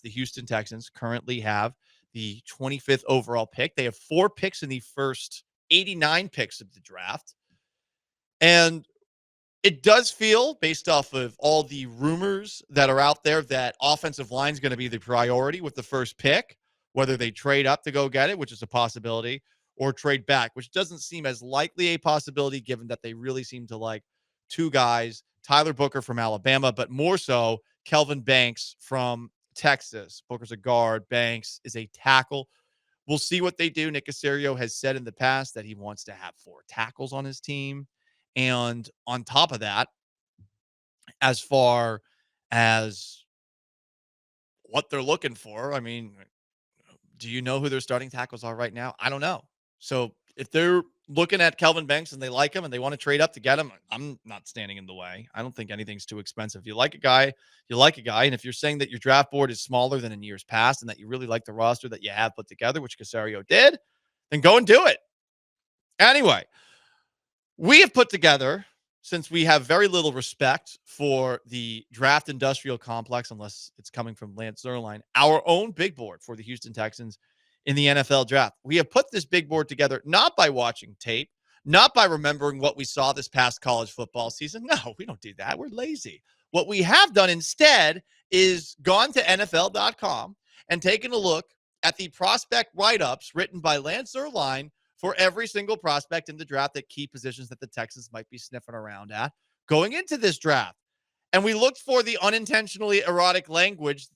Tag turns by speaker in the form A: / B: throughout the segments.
A: the Houston Texans currently have the 25th overall pick. They have 4 picks in the first 89 picks of the draft. And it does feel, based off of all the rumors that are out there, that offensive line is going to be the priority with the first pick, whether they trade up to go get it, which is a possibility, or trade back, which doesn't seem as likely a possibility given that they really seem to like 2 guys, Tyler Booker from Alabama, but more so Kelvin Banks from Texas. Booker's a guard. Banks is a tackle. We'll see what they do. Nick Caserio has said in the past that he wants to have 4 tackles on his team. And on top of that, as far as what they're looking for, I mean, do you know who their starting tackles are right now? I don't know. So if they're looking at Kelvin Banks and they like him and they want to trade up to get him, I'm not standing in the way. I don't think anything's too expensive. If you like a guy, you like a guy. And if you're saying that your draft board is smaller than in years past and that you really like the roster that you have put together, which Caserio did, then go and do it. Anyway, we have put together, since we have very little respect for the draft industrial complex, unless it's coming from Lance Zierlein, our own big board for the Houston Texans in the NFL draft. We have put this big board together not by watching tape, not by remembering what we saw this past college football season. No, we don't do that. We're lazy. What we have done instead is gone to NFL.com and taken a look at the prospect write-ups written by Lance Zierlein for every single prospect in the draft at key positions that the Texans might be sniffing around at going into this draft. And we looked for the unintentionally erotic language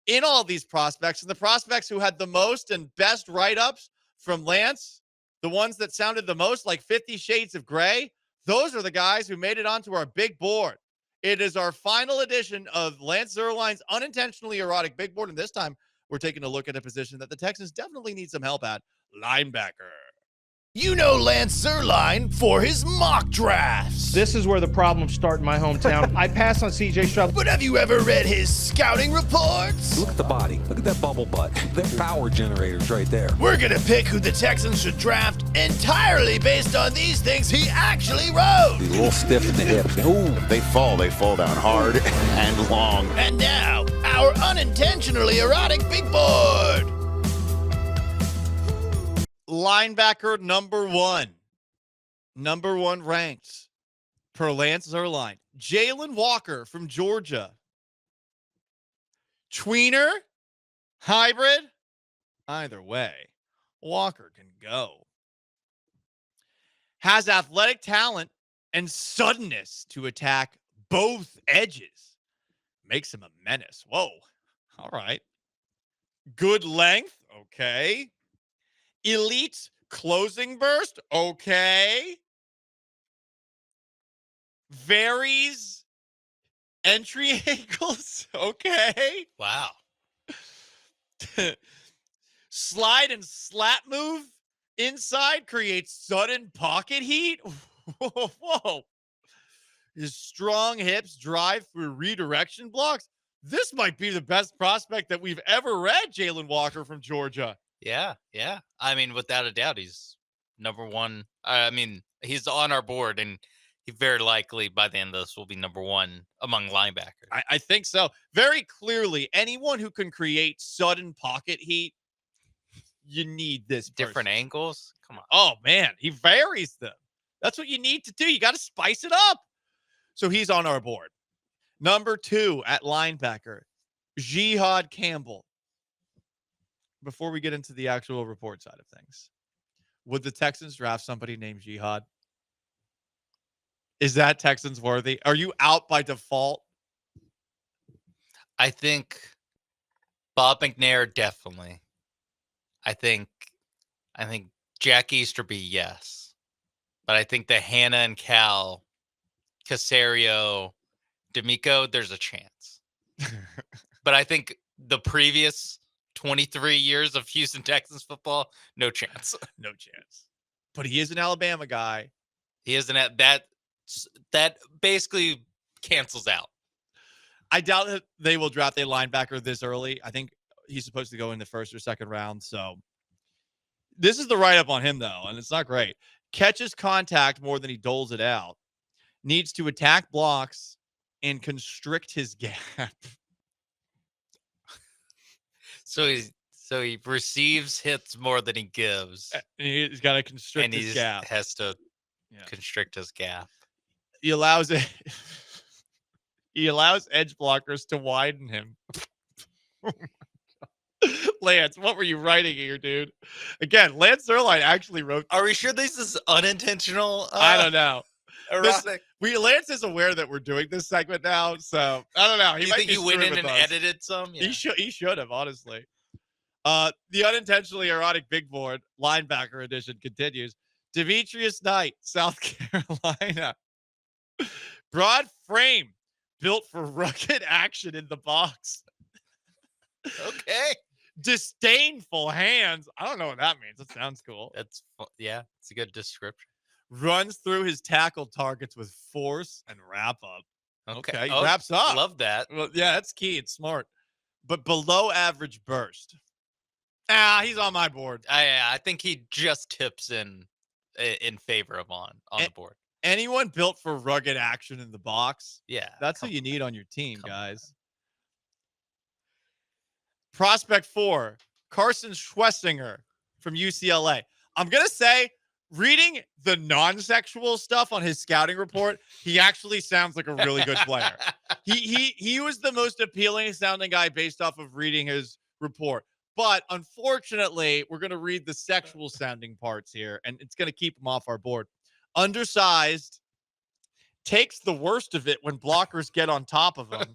A: in all these prospects, and the prospects who had the most and best write-ups from Lance, the ones that sounded the most like 50 Shades of Grey, those are the guys who made it onto our big board. It is our final edition of Lance Zierlein's unintentionally erotic big board, and this time we're taking a look at a position that the Texans definitely need some help at, linebacker.
B: You know Lance Zierlein for his mock drafts.
C: This is where the problems start in my hometown. I pass on C.J. Stroud.
B: But have you ever read his scouting reports?
D: Look at the body. Look at that bubble butt. They're power generators right there.
B: We're going to pick who the Texans should draft entirely based on these things he actually wrote.
D: He's a little stiff in the hip. Ooh.
E: They fall down hard and long.
B: And now, our unintentionally erotic big board.
A: Linebacker number one ranked per Lance Zierlein, Jalen Walker from Georgia. Tweener, hybrid, either way, Walker can go. Has athletic talent and suddenness to attack both edges. Makes him a menace. Whoa. All right. Good length. Okay. Elite closing burst. Okay. Varies entry angles. Okay.
F: Wow.
A: Slide and slap move inside creates sudden pocket heat. Whoa. His strong hips drive through redirection blocks. This might be the best prospect that we've ever read, Jalen Walker from Georgia.
F: Yeah. I mean, without a doubt, he's number one. I mean, he's on our board, and he very likely by the end of this will be number one among linebackers.
A: I think so. Very clearly, anyone who can create sudden pocket heat, you need this person.
F: Different angles. Come on.
A: Oh, man. He varies them. That's what you need to do. You got to spice it up. So he's on our board. Number 2 at linebacker, Jihad Campbell. Before we get into the actual report side of things, would the Texans draft somebody named Jihad? Is that Texans worthy? Are you out by default?
F: I think Bob McNair, definitely. I think Jack Easterby, yes. But I think the Hannah and Cal, Caserio, D'Amico, there's a chance. But I think the previous 23 years of Houston Texans football, no chance.
A: No chance. But he is an Alabama guy.
F: He isn't that basically cancels out.
A: I doubt that they will draft a linebacker this early. I think he's supposed to go in the first or second round. So this is the write-up on him, though, and it's not great. Catches contact more than he doles it out. Needs to attack blocks and constrict his gap.
F: So he receives hits more than he gives,
A: He's got to constrict
F: and
A: his
F: he
A: gap.
F: has to
A: Yeah.
F: constrict his gap.
A: He allows it. He allows edge blockers to widen him. Lance, what were you writing here, dude? Again, Lance Zerline actually wrote.
F: Are we sure this is unintentional?
A: I don't know.
F: Erotic.
A: Lance is aware that we're doing this segment now, so I don't know. He
F: You
A: might
F: think
A: be
F: you went
A: screwing
F: in
A: with
F: and
A: us.
F: edited some? Yeah.
A: He should have, honestly. The unintentionally erotic big board linebacker edition continues. Demetrius Knight, South Carolina. Broad frame, built for rugged action in the box.
F: Okay.
A: Disdainful hands. I don't know what that means. That sounds cool.
F: It's a good description.
A: Runs through his tackle targets with force and wrap up. Okay,
F: Oh,
A: wraps up.
F: Love that.
A: Well, yeah, that's key. It's smart. But below average burst. He's on my board.
F: I think he just tips in favor of on the board.
A: Anyone built for rugged action in the box.
F: Yeah.
A: That's who you need on your team,
F: Come
A: guys. Prospect 4, Carson Schwessinger from UCLA. I'm going to say, reading the non-sexual stuff on his scouting report, he actually sounds like a really good player. He was the most appealing sounding guy based off of reading his report. But unfortunately, we're going to read the sexual sounding parts here, and it's going to keep him off our board. Undersized, takes the worst of it when blockers get on top of him.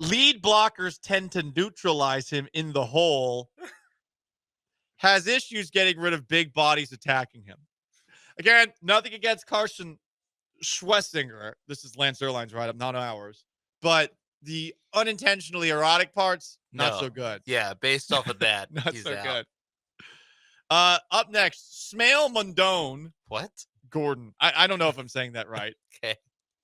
A: Lead blockers tend to neutralize him in the hole. Has issues getting rid of big bodies attacking him. Again, nothing against Carson Schwessinger. This is Lance Zerline's write-up, not ours. But the unintentionally erotic parts, not so good.
F: Yeah, based off of that,
A: Not
F: he's
A: so
F: out.
A: good. Up next, Smail Mondone
F: What?
A: Gordon. I don't know if I'm saying that right.
F: Okay.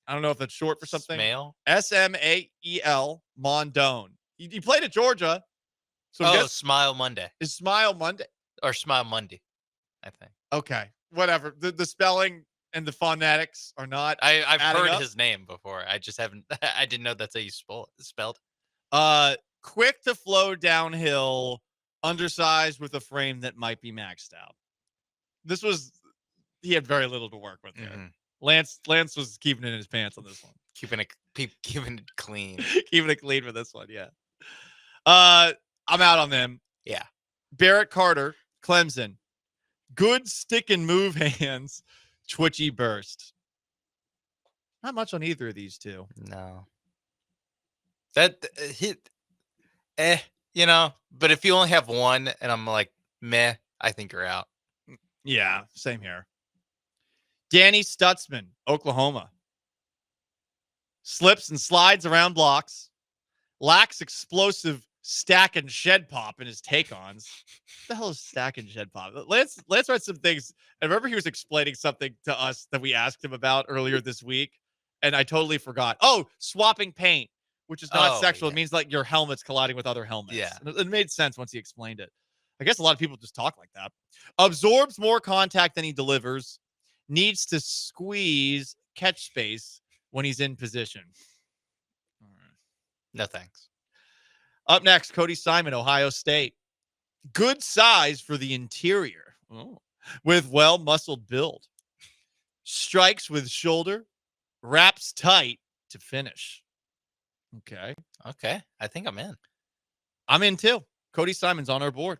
A: I don't know if that's short for something.
F: Smail?
A: Smael Mondone. He played at Georgia. So
F: Smile Monday.
A: is Smile Monday?
F: Or Smile Monday, I think.
A: Okay, whatever. The spelling and the phonetics are not.
F: I've
A: adding
F: heard
A: up.
F: his name before. I just haven't. I didn't know that's how you spelled.
A: Quick to flow downhill, undersized with a frame that might be maxed out. He had very little to work with there.
F: Mm-hmm.
A: Lance was keeping it in his pants on this one.
F: Keeping it clean.
A: Keeping it clean for this one, yeah. I'm out on them.
F: Yeah.
A: Barrett Carter, Clemson. Good stick and move hands, twitchy burst. Not much on either of these two.
F: No. That hit. But if you only have one, and I'm like, meh, I think you're out.
A: Yeah, same here. Danny Stutzman, Oklahoma. Slips and slides around blocks. Lacks explosive stack and shed pop in his take-ons. What the hell is stack and shed pop? Lance read some things. I remember he was explaining something to us that we asked him about earlier this week, and I totally forgot. Oh, swapping paint, which is not sexual.
F: Yeah.
A: It means like your helmet's colliding with other helmets.
F: Yeah.
A: And it made sense once he explained it. I guess a lot of people just talk like that. Absorbs more contact than he delivers. Needs to squeeze catch space when he's in position. All right.
F: No thanks.
A: Up next, Cody Simon, Ohio State. Good size for the interior. With well-muscled build. Strikes with shoulder. Wraps tight to finish. Okay.
F: I think I'm in.
A: I'm in too. Cody Simon's on our board.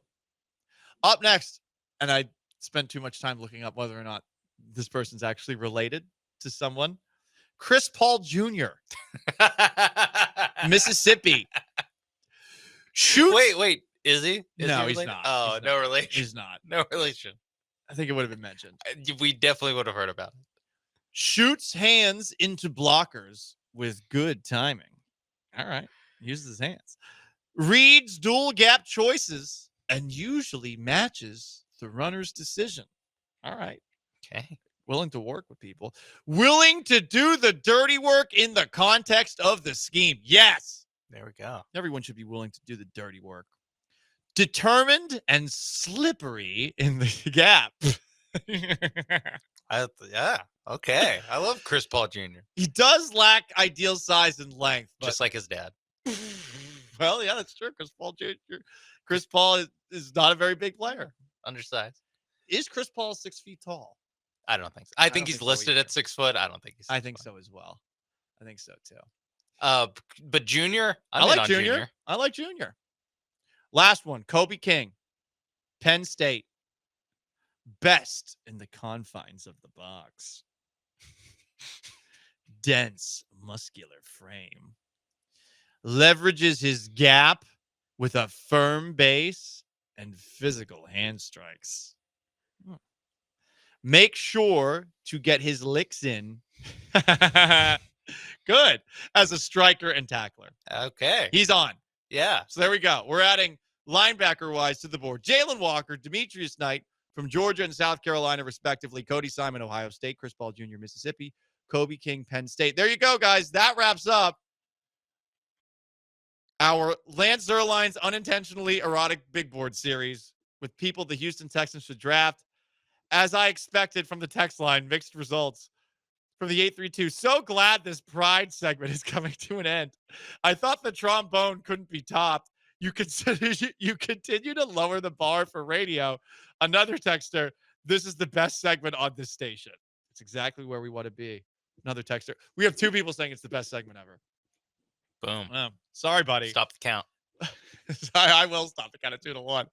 A: Up next, and I spent too much time looking up whether or not this person's actually related to someone. Chris Paul Jr. Mississippi. Shoots.
F: Wait. Is he?
A: No, he's
F: related?
A: not.
F: Oh,
A: He's
F: no
A: not.
F: relation.
A: He's not.
F: No relation.
A: I think it would have been mentioned.
F: We definitely would have heard about it.
A: Shoots hands into blockers with good timing. All right. Uses his hands. Reads dual gap choices and usually matches the runner's decision. All right.
F: Okay.
A: Willing to work with people. Willing to do the dirty work in the context of the scheme. Yes.
F: There we go.
A: Everyone should be willing to do the dirty work. Determined and slippery in the gap.
F: Yeah. Okay. I love Chris Paul Jr.
A: He does lack ideal size and length, but
F: Just like his dad.
A: Well, yeah, that's true. Chris Paul Jr. Chris Paul is not a very big player.
F: Undersized.
A: Is Chris Paul 6 feet tall?
F: I don't think so. I
A: don't
F: think he's
A: think so
F: listed
A: either.
F: at 6 foot. I don't think he's.
A: I
F: 6
A: think
F: foot.
A: so as well. I think so too.
F: But Junior, I'm
A: I
F: in
A: like
F: on
A: Junior. I like Junior. Last one, Kobe King, Penn State. Best in the confines of the box. Dense, muscular frame. Leverages his gap with a firm base and physical hand strikes. Make sure to get his licks in. Good. As a striker and tackler.
F: Okay.
A: He's on.
F: Yeah.
A: So there we go. We're adding linebacker-wise to the board. Jalen Walker, Demetrius Knight from Georgia and South Carolina, respectively. Cody Simon, Ohio State. Chris Paul Jr., Mississippi. Kobe King, Penn State. There you go, guys. That wraps up our Lance Zierlein's unintentionally erotic big board series with people the Houston Texans should draft. As I expected from the text line, mixed results from the 832. So glad this pride segment is coming to an end. I thought the trombone couldn't be topped. You continue to lower the bar for radio. Another texter, this is the best segment on this station. It's exactly where we want to be. Another texter. We have 2 people saying it's the best segment ever.
F: Boom.
A: Sorry, buddy.
F: Stop the count.
A: I will stop the count of 2 to 1.